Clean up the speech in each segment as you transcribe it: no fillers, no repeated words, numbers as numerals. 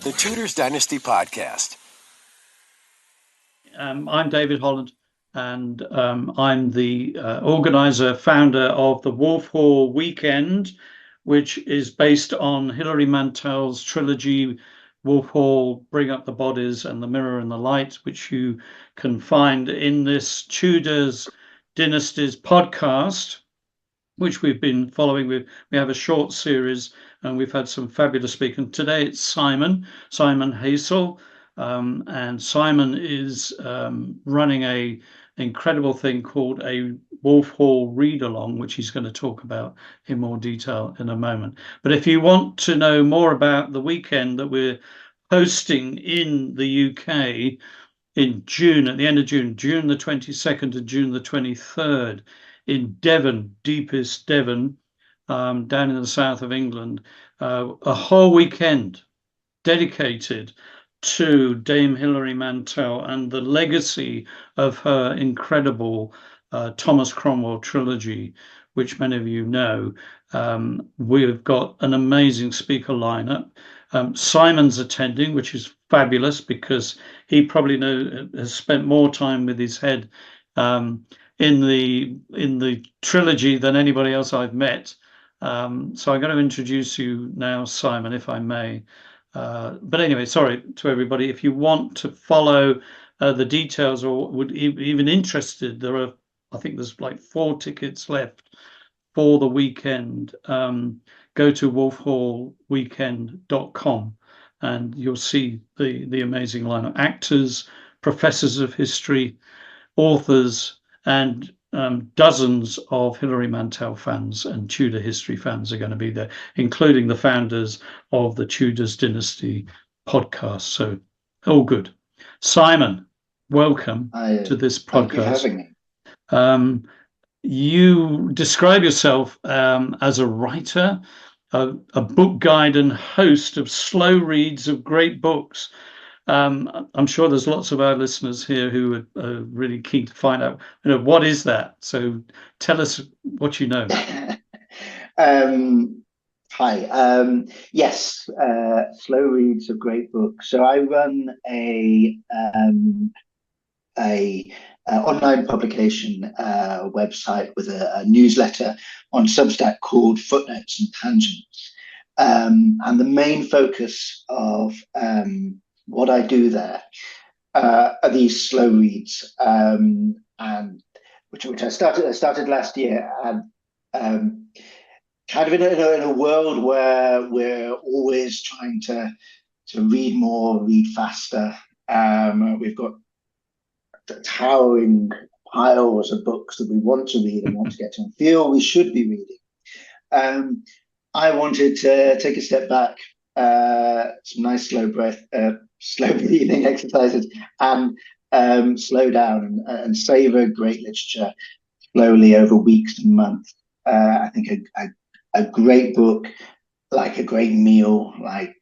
the Tudors Dynasty Podcast. I'm David Holland, and I'm the organizer, founder of the Wolf Hall Weekend, which is based on Hilary Mantel's trilogy, Wolf Hall, Bring Up the Bodies and The Mirror and the Light, which you can find in this Tudors Dynasties podcast, which we've been following. We have a short series, and we've had some fabulous speakers. Today it's Simon Haisell, and Simon is running a incredible thing called a Wolf Hall read along, which he's going to talk about in more detail in a moment. But if you want to know more about the weekend that we're hosting in the UK in June, at the end of June the 22nd to June the 23rd, in Devon, deepest Devon, down in the south of England, a whole weekend dedicated to Dame Hilary Mantel and the legacy of her incredible Thomas Cromwell trilogy, which many of you know. We've got an amazing speaker lineup. Simon's attending, which is fabulous because he probably has spent more time with his head in the trilogy than anybody else I've met. So I'm going to introduce you now, Simon, if I may. But anyway, sorry to everybody. If you want to follow the details or would even interested, I think there's like 4 tickets left for the weekend. Go to wolfhallweekend.com and you'll see the amazing lineup. Actors, professors of history, authors, and dozens of Hilary Mantel fans and Tudor history fans are going to be there, including the founders of the Tudors Dynasty podcast. So, all good. Simon, welcome to this podcast. Thank you for having me. You describe yourself as a writer, a book guide and host of slow reads of great books. I'm sure there's lots of our listeners here who are really keen to find out, what is that? So tell us what you know. Hi. Yes, slow reads of great books. So I run a online publication website with a newsletter on Substack called Footnotes and Tangents. And the main focus of what I do there are these slow reads, and which I started last year, and kind of in a world where we're always trying to read more, read faster. We've got towering piles of books that we want to read and want to get to and feel we should be reading. I wanted to take a step back, some nice slow breathing exercises, and slow down and savor great literature slowly over weeks and months. I think a great book, like a great meal, like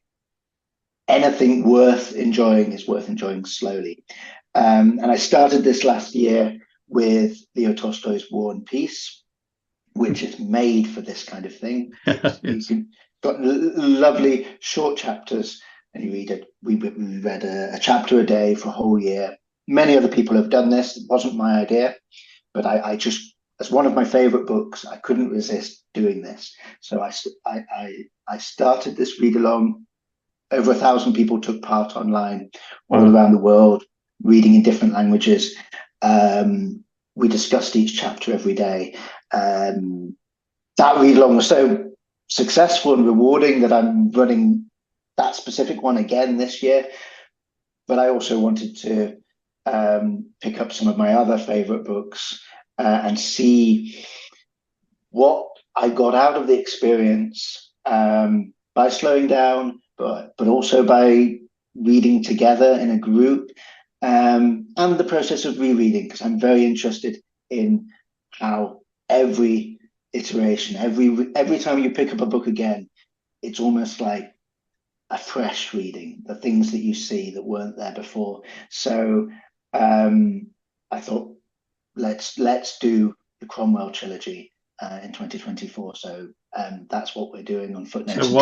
anything worth enjoying, is worth enjoying slowly. And I started this last year with Leo Tolstoy's War and Peace, which is made for this kind of thing. Yes. You've got lovely short chapters, and you read it. We read a chapter a day for a whole year. Many other people have done this. It wasn't my idea, but I just, as one of my favorite books, I couldn't resist doing this. So I started this read along. Over 1,000 people took part online, all around the world, reading in different languages. We discussed each chapter every day. That read along was so successful and rewarding that I'm running that specific one again this year. But I also wanted to pick up some of my other favorite books and see what I got out of the experience by slowing down, but also by reading together in a group, and the process of rereading, because I'm very interested in how every iteration, every time you pick up a book again, it's almost like a fresh reading, the things that you see that weren't there before. So I thought, let's do the Cromwell trilogy in 2024. So that's what we're doing on Footnotes. So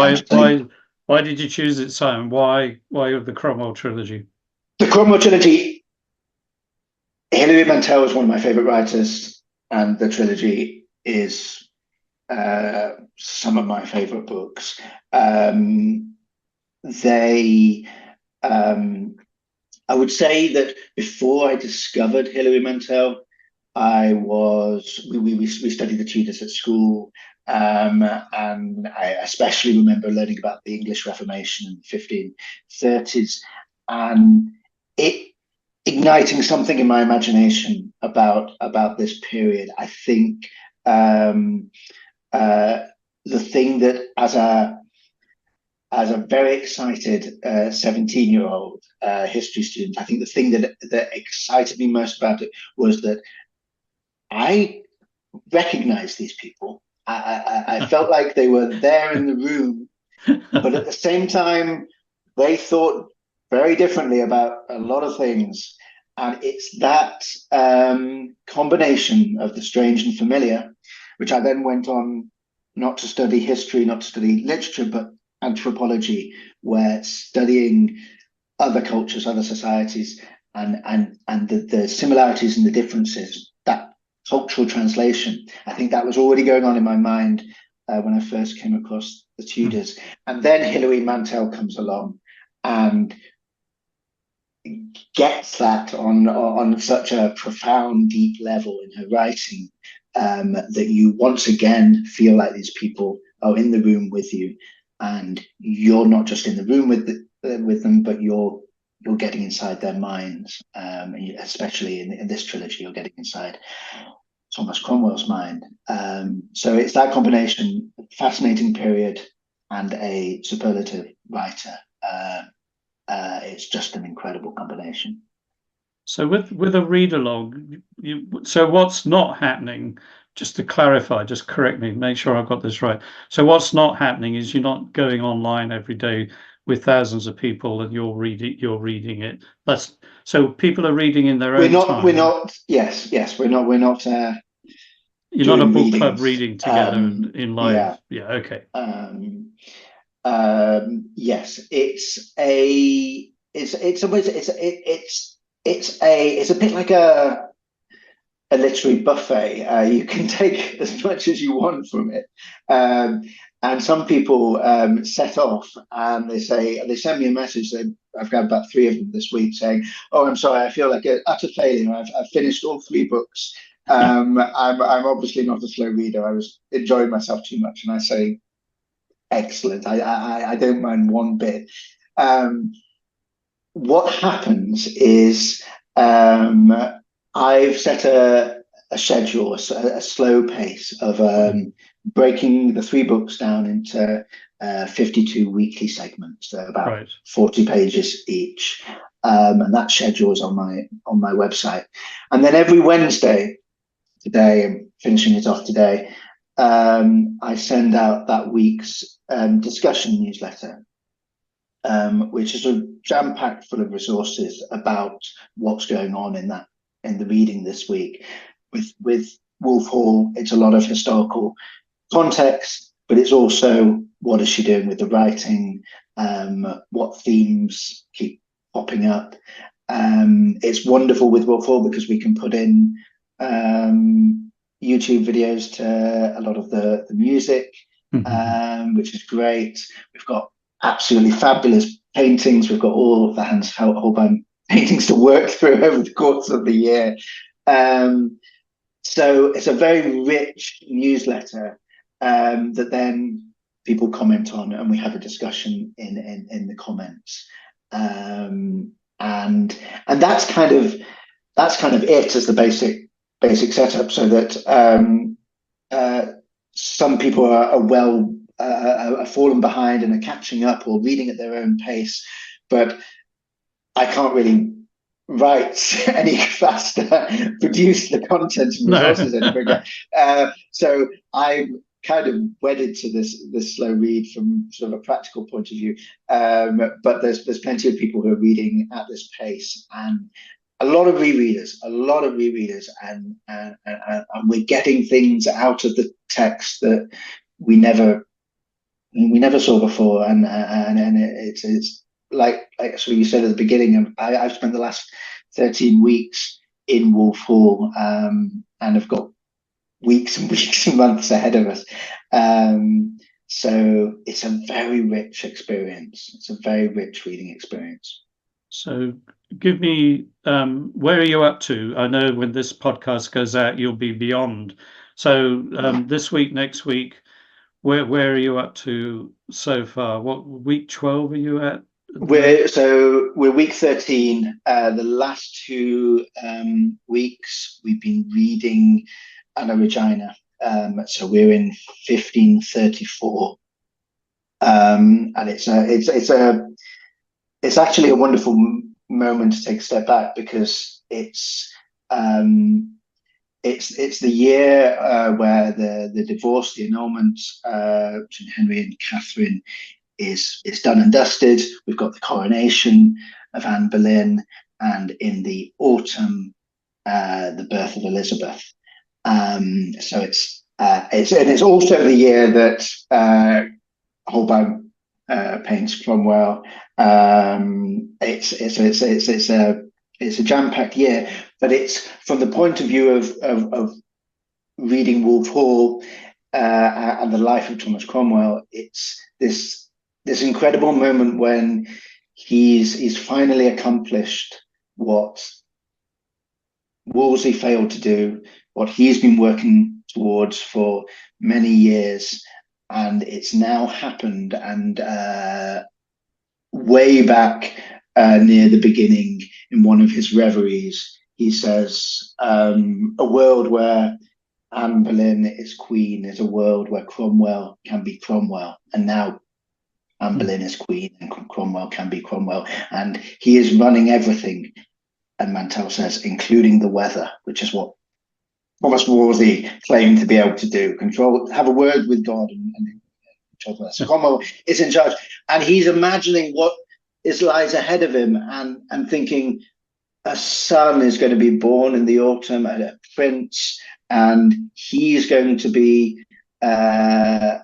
Why did you choose it, Simon? Why the Cromwell trilogy? The Cromwell trilogy, Hilary Mantel is one of my favourite writers, and the trilogy is some of my favourite books. I would say that before I discovered Hilary Mantel, we studied the Tudors at school, and I especially remember learning about the English Reformation in the 1530s, and it igniting something in my imagination about this period. I think the thing that as a very excited 17-year-old history student, I think the thing that excited me most about it was that I recognized these people. I felt like they were there in the room, but at the same time, they thought very differently about a lot of things. And it's that combination of the strange and familiar, which I then went on not to study history, not to study literature, but anthropology, where studying other cultures, other societies, and the similarities and the differences, that cultural translation, I think that was already going on in my mind when I first came across the Tudors. And then Hilary Mantel comes along and gets that on such a profound, deep level in her writing, that you once again feel like these people are in the room with you, and you're not just in the room with them, but you're getting inside their minds. Especially in this trilogy, you're getting inside Thomas Cromwell's mind. So it's that combination, fascinating period and a superlative writer. It's just an incredible combination. So with a read along, so what's not happening? Just to clarify, just correct me, make sure I've got this right. So what's not happening is you're not going online every day with thousands of people and you're reading it. So people are reading in their own time. We're not. Yes, we're not. We're not. You're not a book readings. Club reading together in live. Yeah. Okay. Yes, it's a bit like a literary buffet. You can take as much as you want from it, and some people set off and they send me a message. I've got about 3 of them this week saying, "Oh, I'm sorry, I feel like an utter failure. I've finished all 3 books. I'm obviously not a slow reader. I was enjoying myself too much." And I say, excellent. I don't mind one bit. What happens is I've set a schedule, a slow pace of breaking the 3 books down into 52 weekly segments. They're about 40 pages each, and that schedule is on my website. And then every Wednesday, today, I'm finishing it off today, I send out that week's discussion newsletter, which is jam-packed full of resources about what's going on in the reading this week. With Wolf Hall, it's a lot of historical context, but it's also what is she doing with the writing, what themes keep popping up. It's wonderful with Wolf Hall because we can put in YouTube videos to a lot of the music, which is great. We've got absolutely fabulous paintings. We've got all of the Hans Holbein paintings to work through over the course of the year. So it's a very rich newsletter that then people comment on, and we have a discussion in the comments. And that's kind of it as the basic setup, so that some people are fallen behind and are catching up or reading at their own pace, but I can't really write any faster, produce the content and resources any quicker. So I'm kind of wedded to this slow read from sort of a practical point of view. But there's plenty of people who are reading at this pace, and a lot of rereaders, and we're getting things out of the text that we never we never saw before, and it's like so you said at the beginning. I've spent the last 13 weeks in Wolf Hall, and have got weeks and weeks and months ahead of us. So it's a very rich experience. It's a very rich reading experience. So give me, where are you up to? I know when this podcast goes out, you'll be beyond. So this week, next week, where are you up to so far? What week 12 are you at? We're week 13. The last 2 weeks we've been reading Anna Regina. So we're in 1534, and it's actually a wonderful moment to take a step back, because it's the year where the divorce, the annulment between Henry and Catherine is done and dusted. We've got the coronation of Anne Boleyn, and in the autumn, the birth of Elizabeth. So it's also the year that Holbein paints Cromwell. It's a jam-packed year, but it's from the point of view of reading Wolf Hall and the life of Thomas Cromwell. It's this incredible moment when he's finally accomplished what Wolsey failed to do, what he's been working towards for many years, and it's now happened. And way back near the beginning, in one of his reveries, he says, a world where Anne Boleyn is queen is a world where Cromwell can be Cromwell. And now Anne Boleyn is queen and Cromwell can be Cromwell. And he is running everything, and Mantel says, including the weather, which is what Thomas Wolsey claimed to be able to do, have a word with God and control the weather. So Cromwell is in charge, and he's imagining what lies ahead of him, and thinking a son is going to be born in the autumn, a prince, and he's going to be and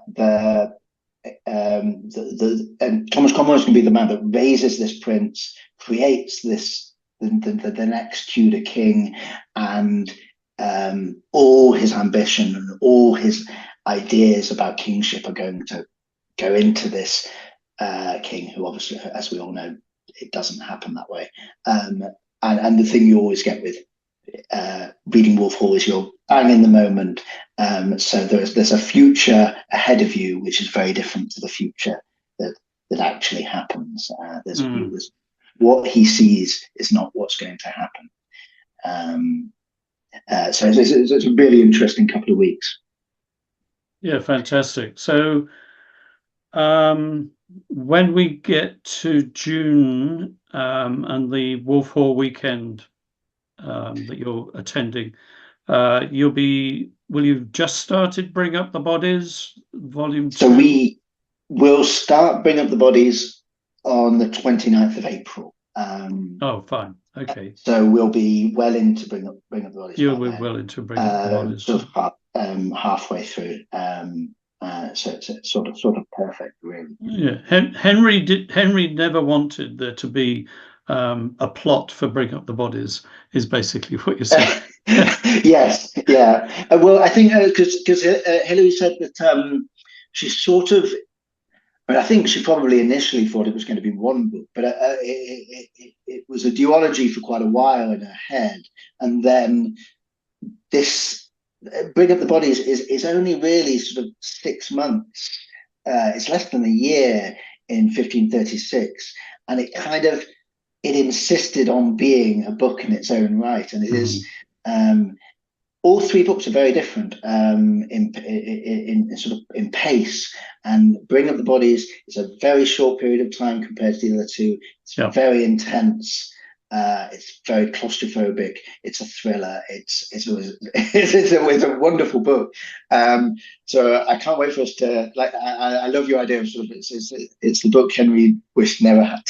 Thomas Cromwell is going to be the man that raises this prince, creates the next Tudor king, and all his ambition and all his ideas about kingship are going to go into this king, who obviously, as we all know, it doesn't happen that way. And the thing you always get with reading Wolf Hall is you're bang in the moment. So there's a future ahead of you which is very different to the future that actually happens. There's what he sees is not what's going to happen. So it's a really interesting couple of weeks. Yeah, fantastic. So when we get to June and the Wolf Hall weekend that you're attending, will you just started Bring Up the Bodies, volume 2? So we will start Bring Up the Bodies on the 29th of April. Oh, fine. Okay. So we'll be well into Bring Up the Bodies. You'll be well into Bring Up the Bodies. Sort of halfway through. So it's sort of perfect, really. Yeah. Henry never wanted there to be a plot for Bring Up the Bodies, is basically what you're saying. Yes, yeah. Well, I think because Hilary said that she sort of, I think she probably initially thought it was going to be one book, but it was a duology for quite a while in her head, and then this Bring Up the Bodies is only really sort of 6 months. It's less than a year in 1536, and it insisted on being a book in its own right, and it is. All 3 books are very different in pace, and Bring Up the Bodies is a very short period of time compared to the other 2. It's very intense. It's very claustrophobic. It's a thriller. It's a wonderful book. So I can't wait for us to like. I love your idea of sort of it's the book Henry wished never had.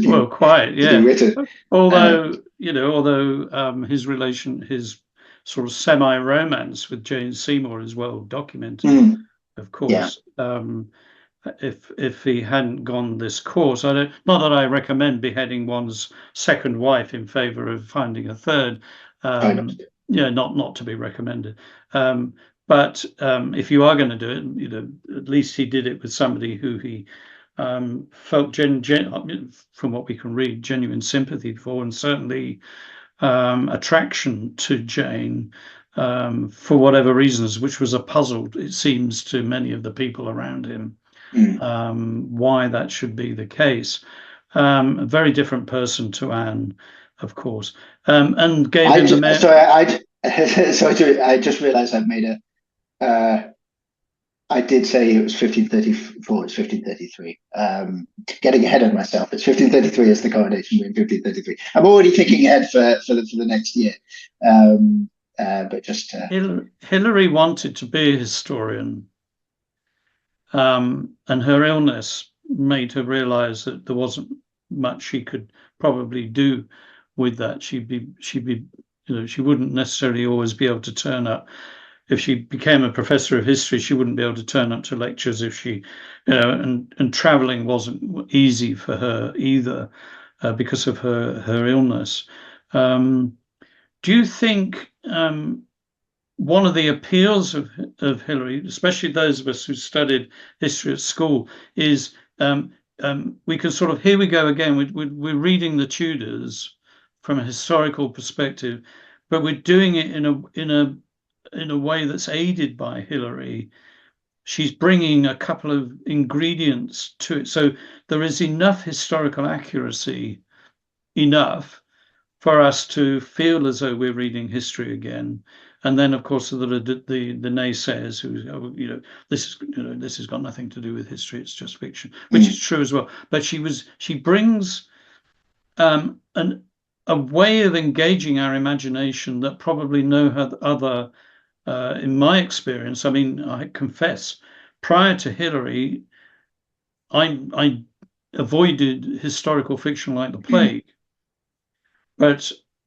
Well, quite, yeah. Written. Although his sort of semi-romance with Jane Seymour is well documented. of course. If he hadn't gone this course, not that I recommend beheading one's second wife in favour of finding a third. Not to be recommended. But if you are going to do it, at least he did it with somebody who he felt from what we can read, genuine sympathy for, and certainly attraction to Jane. For whatever reasons, which was a puzzle, it seems, to many of the people around him, why that should be the case. A very different person to Anne, of course, and gave him the Sorry, I just realised I've made I did say it was 1534. It's 1533. Getting ahead of myself. It's 1533 is the coronation in 1533. I'm already thinking ahead for the next year. But just Hilary wanted to be a historian, and her illness made her realise that there wasn't much she could probably do with that. She'd be she wouldn't necessarily always be able to turn up. If she became a professor of history, she wouldn't be able to turn up to lectures if she, and traveling wasn't easy for her either because of her illness. Do you think one of the appeals of Hilary, especially those of us who studied history at school, is we can sort of, here we go again, we're reading the Tudors from a historical perspective, but we're doing it in a way that's aided by Hilary. She's bringing a couple of ingredients to it. So there is enough historical accuracy, enough for us to feel as though we're reading history again. And then, of course, the naysayers who, this has got nothing to do with history, it's just fiction, which is true as well. But she brings a way of engaging our imagination that probably no other, in my experience, I mean, I confess, prior to Hilary, I avoided historical fiction like the plague.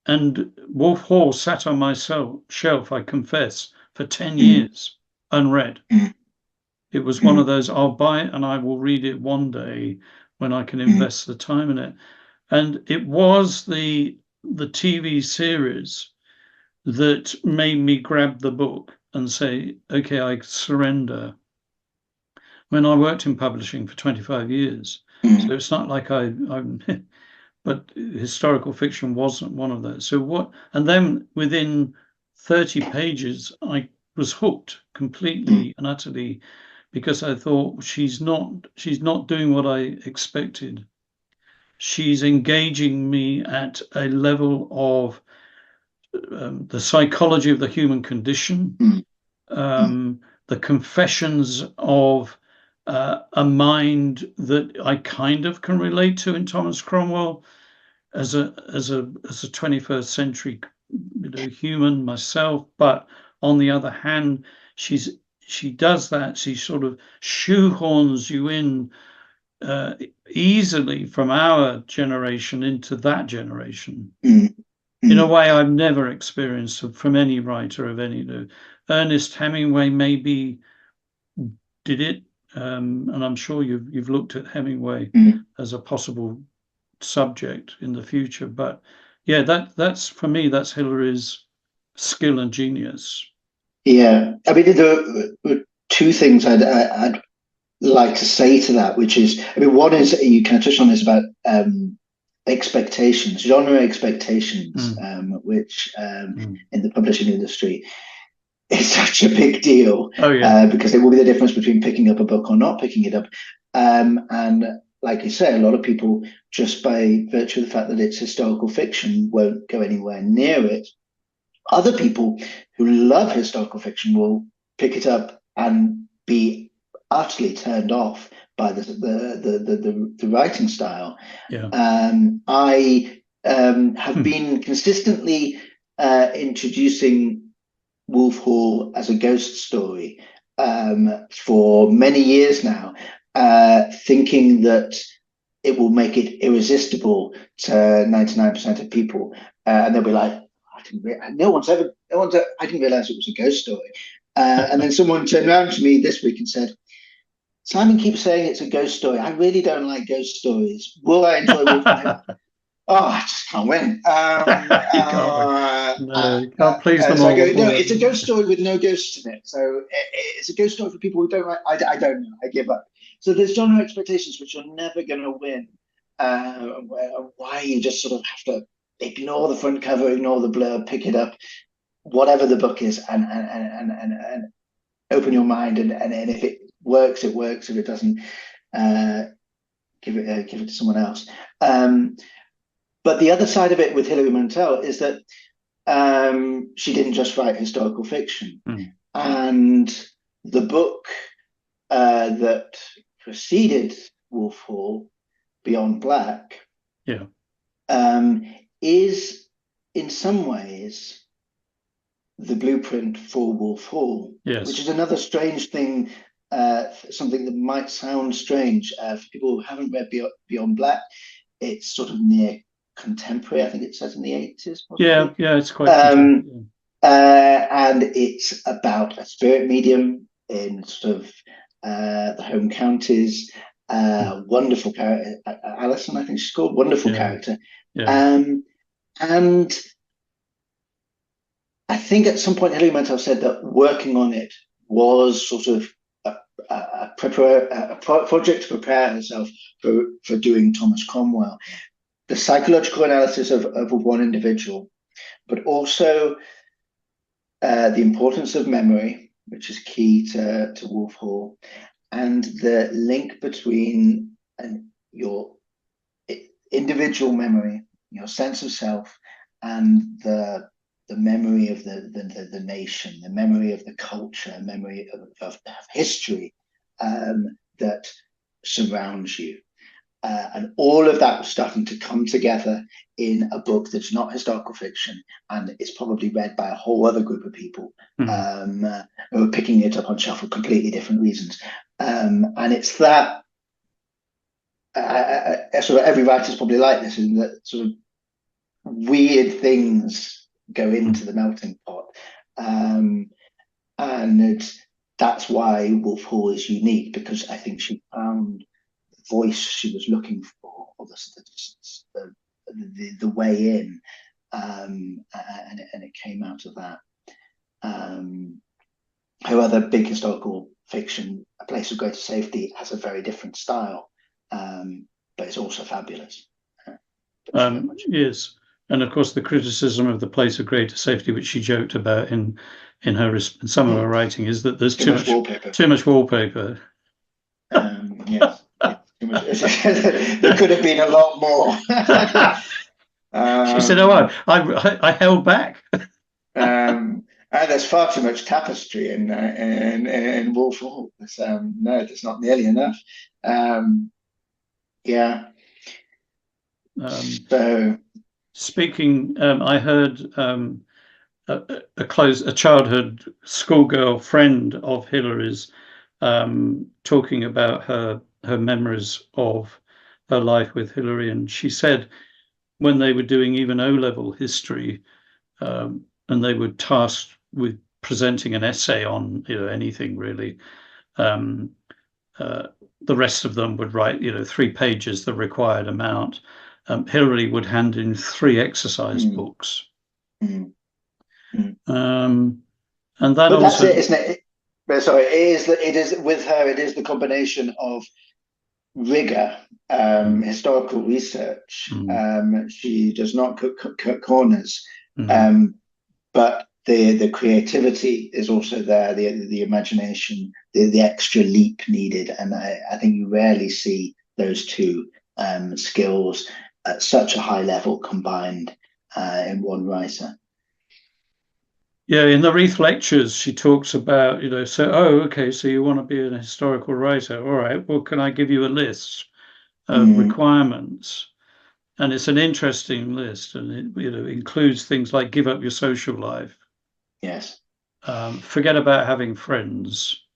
And Wolf Hall sat on my shelf, I confess, for 10 years, unread. It was one of those, I'll buy it and I will read it one day when I can invest the time in it. And it was the TV series that made me grab the book and say, okay, I surrender. When I worked in publishing for 25 years, so it's not like I'm but historical fiction wasn't one of those. And then within 30 pages, I was hooked completely and utterly, because I thought she's not doing what I expected. She's engaging me at a level of the psychology of the human condition, the confessions of a mind that I kind of can relate to in Thomas Cromwell as a 21st century human myself. But on the other hand, she does that. She sort of shoehorns you in easily from our generation into that generation. In a way I've never experienced from any writer of any. Ernest Hemingway maybe did it, and I'm sure you've looked at Hemingway as a possible subject in the future. But yeah, that's for me, that's Hilary's skill and genius. Yeah, I mean, there were two things I'd like to say to that, which is, I mean, one is, you kind of touched on this about expectations, genre expectations, which in the publishing industry is such a big deal. Because it will be the difference between picking up a book or not picking it up. And like you say, a lot of people, just by virtue of the fact that it's historical fiction, won't go anywhere near it. Other people who love historical fiction will pick it up and be utterly turned off by the writing style. I have been consistently introducing Wolf Hall as a ghost story for many years now, thinking that it will make it irresistible to 99% of people, and they'll be like, I didn't realize it was a ghost story. And then someone turned around to me this week and said, Simon keeps saying it's a ghost story. I really don't like ghost stories. Will I enjoy Wolf? Oh, I just can't win. You can't win. No, you can't please them so all. I go, no, it's a ghost story with no ghosts in it. So it's a ghost story for people who don't like. I don't know. I give up. So there's genre expectations which you're never going to win. Why you just sort of have to ignore the front cover, ignore the blurb, pick it up, whatever the book is, and open your mind. And if it works, it works. If it doesn't, give it to someone else. But the other side of it with Hilary Mantel is that she didn't just write historical fiction. And the book that preceded Wolf Hall, Beyond Black, is in some ways the blueprint for Wolf Hall, which is another strange thing, something that might sound strange for people who haven't read Beyond Black. It's sort of near contemporary, I think it says in the 80s. Possibly. Yeah, it's quite contemporary. And it's about a spirit medium in sort of the home counties. Wonderful character, Alison, I think she's called. Wonderful character. And I think at some point Hilary Mantel said that working on it was sort of a project to prepare herself for doing Thomas Cromwell. The psychological analysis of one individual, but also the importance of memory, which is key to Wolf Hall, and the link between your individual memory, your sense of self, and the memory of the nation, the memory of the culture, memory of history that surrounds you. And all of that was starting to come together in a book that's not historical fiction, and it's probably read by a whole other group of people who are picking it up on shelf for completely different reasons. And it's that sort of every writer's probably like this, in that sort of weird things go into the melting pot, and that's why Wolf Hall is unique, because I think she found voice she was looking for, or the way in, and it came out of that. Her other big historical fiction, A Place of Greater Safety, has a very different style, but it's also fabulous. Yes, and of course the criticism of The Place of Greater Safety, which she joked about in some of her writing, is that there's too much wallpaper. Yes. There could have been a lot more. She said, "Oh, I held back." And there's far too much tapestry in Wolf Hall. No, there's not nearly enough. So, speaking, I heard a childhood schoolgirl friend of Hilary's talking about her memories of her life with Hilary, and she said when they were doing even O-level history, and they were tasked with presenting an essay on anything really, the rest of them would write 3 pages, the required amount. Hilary would hand in 3 exercise books, and that but also, that's it, isn't it? Sorry, it is with her. It is the combination of rigor, historical research. She does not cut corners, but the creativity is also there. The imagination, the extra leap needed, and I think you rarely see those two skills at such a high level combined in one writer. Yeah, in the Reith lectures, she talks about, so you want to be an historical writer. All right, well, can I give you a list of requirements? And it's an interesting list, and it includes things like give up your social life. Yes. Forget about having friends.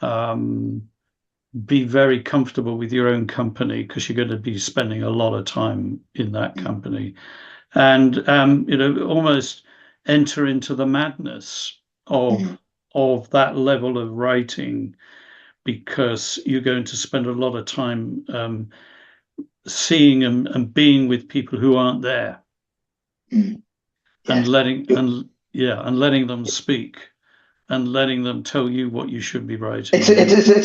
Be very comfortable with your own company, because you're going to be spending a lot of time in that company. And, almost enter into the madness of of that level of writing, because you're going to spend a lot of time seeing and being with people who aren't there, Mm. and Yes. letting them speak and letting them tell you what you should be writing. It's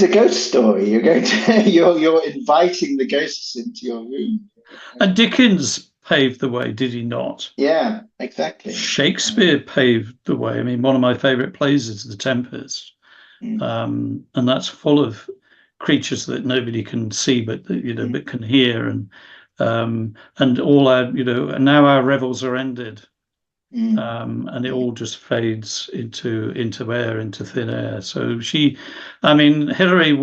a ghost story. You're going to you're inviting the ghosts into your room. And Dickens paved the way, did he not? Yeah, exactly. Shakespeare paved the way. I mean, one of my favorite plays is The Tempest, and that's full of creatures that nobody can see, but but can hear, and all our, and now our revels are ended, and it all just fades into air, into thin air. So Hilary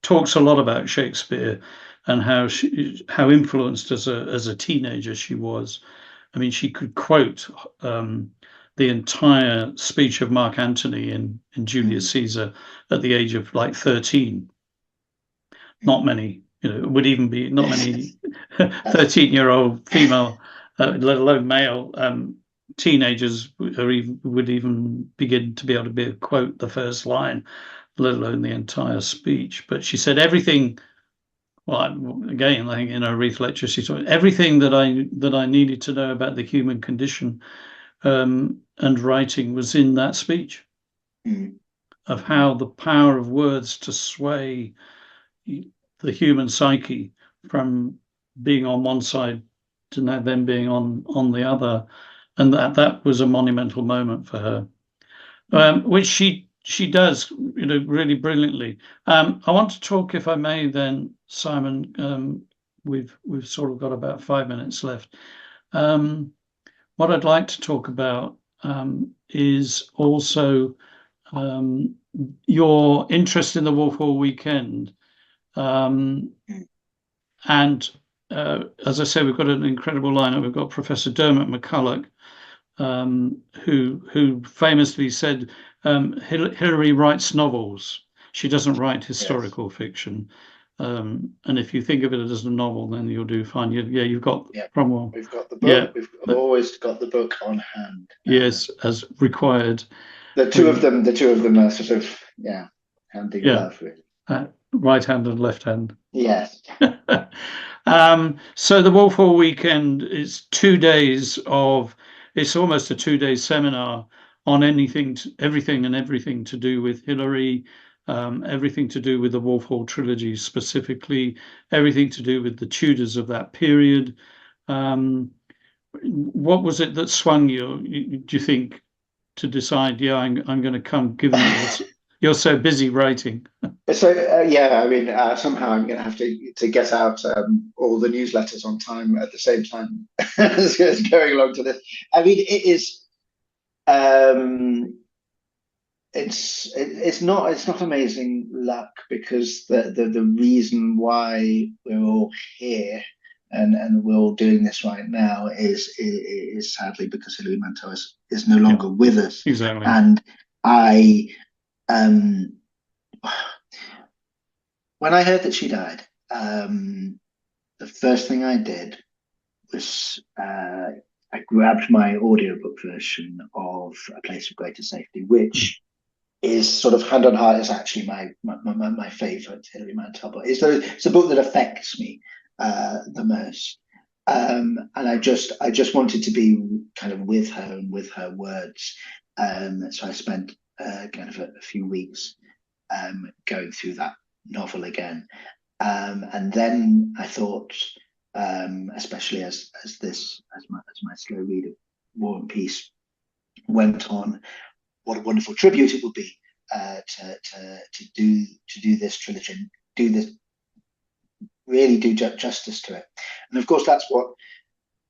talks a lot about Shakespeare and how influenced as a teenager she was. I mean, she could quote the entire speech of Mark Antony in Julius Caesar at the age of like 13. Not many, would even be not many 13-year-old female, let alone male, teenagers would even begin to be able to quote the first line, let alone the entire speech. But she said everything. Well, again, I think in her Reith lecture, she taught everything that I needed to know about the human condition and writing was in that speech, of how the power of words to sway the human psyche from being on one side to now then being on the other, and that was a monumental moment for her, which she does, really brilliantly. I want to talk, if I may, then, Simon. We've sort of got about 5 minutes left. What I'd like to talk about is also your interest in the Wolf Hall weekend, and as I say, we've got an incredible lineup. We've got Professor Dermot MacCulloch, who famously said, Hilary writes novels. She doesn't write historical fiction. And if you think of it as a novel, then you'll do fine. You've got Cromwell. We've got the book. We've always got the book on hand. Yes, as required. The two of them are sort of hand in glove, really. Right hand and left hand. Yes. So the Wolf Hall weekend is 2 days it's almost a 2-day seminar on everything to do with Hilary, everything to do with the Wolf Hall trilogy specifically, everything to do with the Tudors of that period. What was it that swung you, do you think, to decide, I'm going to come, given that you're so busy writing? So somehow I'm going to have to get out all the newsletters on time at the same time as going along to this. I mean, it is. It's not amazing luck, because the reason why we're all here and we're all doing this right now is sadly because Hilary Mantel is no longer with us. Exactly. And I when I heard that she died, the first thing I did was I grabbed my audiobook version of A Place of Greater Safety, which is sort of hand on heart is actually my favorite Hilary Mantel book. It's a book that affects me the most, and I just wanted to be kind of with her and with her words. So I spent kind of a few weeks going through that novel again, and then I thought, especially as my slow read of War and Peace went on, what a wonderful tribute it would be to do this trilogy, and really do justice to it. And of course, that's what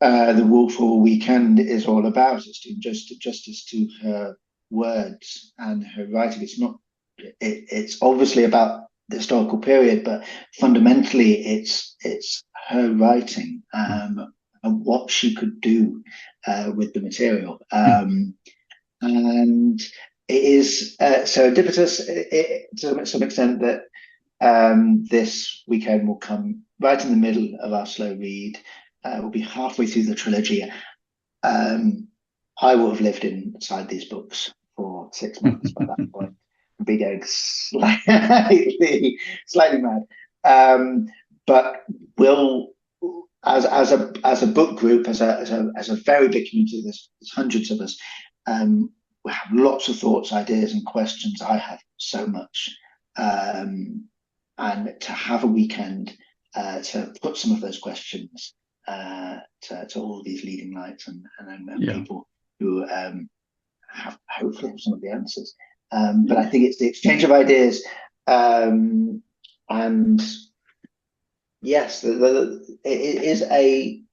the Wolf Hall weekend is all about. It's doing justice to her words and her writing. It's obviously about the historical period, but fundamentally it's her writing and what she could do with the material. And it is serendipitous to some extent that this weekend will come right in the middle of our slow read. We'll be halfway through the trilogy. I will have lived inside these books for 6 months by that point. Be going slightly mad. But we'll, as a book group, as a very big community, there's hundreds of us. We have lots of thoughts, ideas, and questions. I have so much, and to have a weekend to put some of those questions to all these leading lights and people who have hopefully have some of the answers. But I think it's the exchange of ideas, and yes, it is an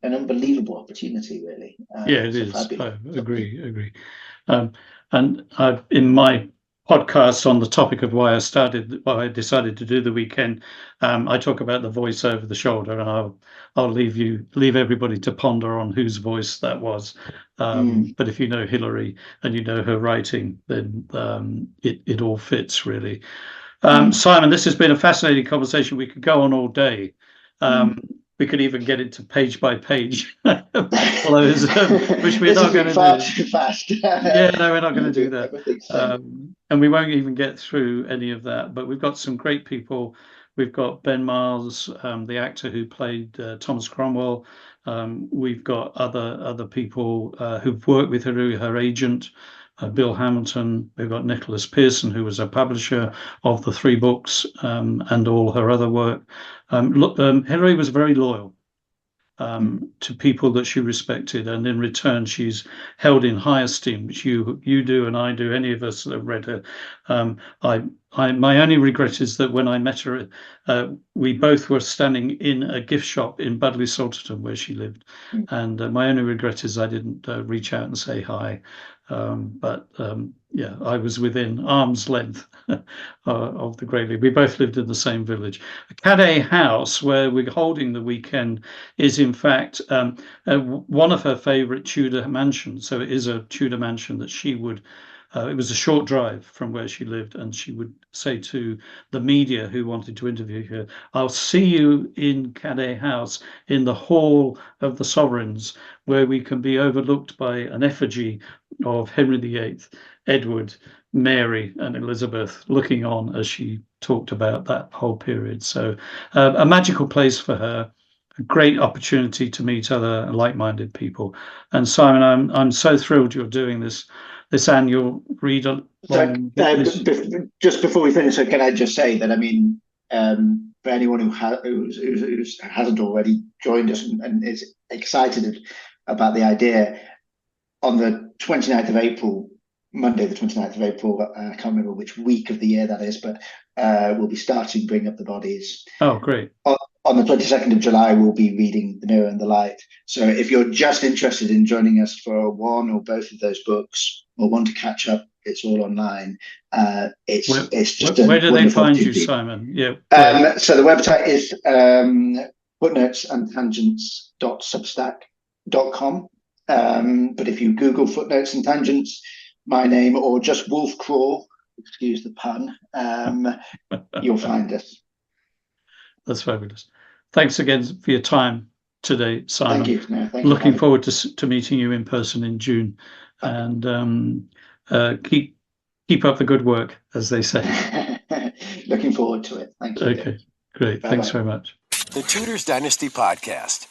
unbelievable opportunity, really. It is. I agree. And in my podcast on the topic of why I decided to do the weekend, I talk about the voice over the shoulder, and I'll leave everybody to ponder on whose voice that was. But if you know Hilary and you know her writing, then it all fits, really. Simon, this has been a fascinating conversation. We could go on all day. We could even get into page by page flows, which we're not going to do. Fast. No, we're not going to do that. And we won't even get through any of that. But we've got some great people. We've got Ben Miles, the actor who played Thomas Cromwell. We've got other people who've worked with her agent, Bill Hamilton. We've got Nicholas Pearson, who was a publisher of the 3 books and all her other work. Hilary was very loyal to people that she respected, and in return she's held in high esteem, which you do and I do, any of us that have read her. My only regret is that when I met her, we both were standing in a gift shop in Budleigh Salterton where she lived, and my only regret is I didn't reach out and say hi. But I was within arm's length of the Great League. We both lived in the same village. Cadet House, where we're holding the weekend, is in fact one of her favourite Tudor mansions. So it is a Tudor mansion that she would. It was a short drive from where she lived, and she would say to the media who wanted to interview her, "I'll see you in Cadet House in the Hall of the Sovereigns, where we can be overlooked by an effigy of Henry VIII, Edward, Mary, and Elizabeth, looking on," as she talked about that whole period. So a magical place for her. A great opportunity to meet other like-minded people. And Simon, I'm so thrilled you're doing this annual read. Just before we finish, so can I just say that, I mean, for anyone who hasn't already joined us and is excited about the idea, on the 29th of April, Monday the 29th of April, I can't remember which week of the year that is, but we'll be starting Bring Up the Bodies. Oh, great. On the 22nd of July, we'll be reading The Mirror and the Light. So if you're just interested in joining us for one or both of those books, or want to catch up, it's all online. It's just where do they find you, Simon? Yeah. So the website is footnotesandtangents.substack.com. But if you Google Footnotes and Tangents, my name, or just Wolf Crawl, excuse the pun, you'll find us. That's fabulous. Thanks again for your time today, Simon. Thank you. No, thank Looking you. forward to meeting you in person in June, and keep up the good work, as they say. Looking forward to it. Thank you. Okay, great. Bye-bye. Thanks very much. The Tudors Dynasty Podcast.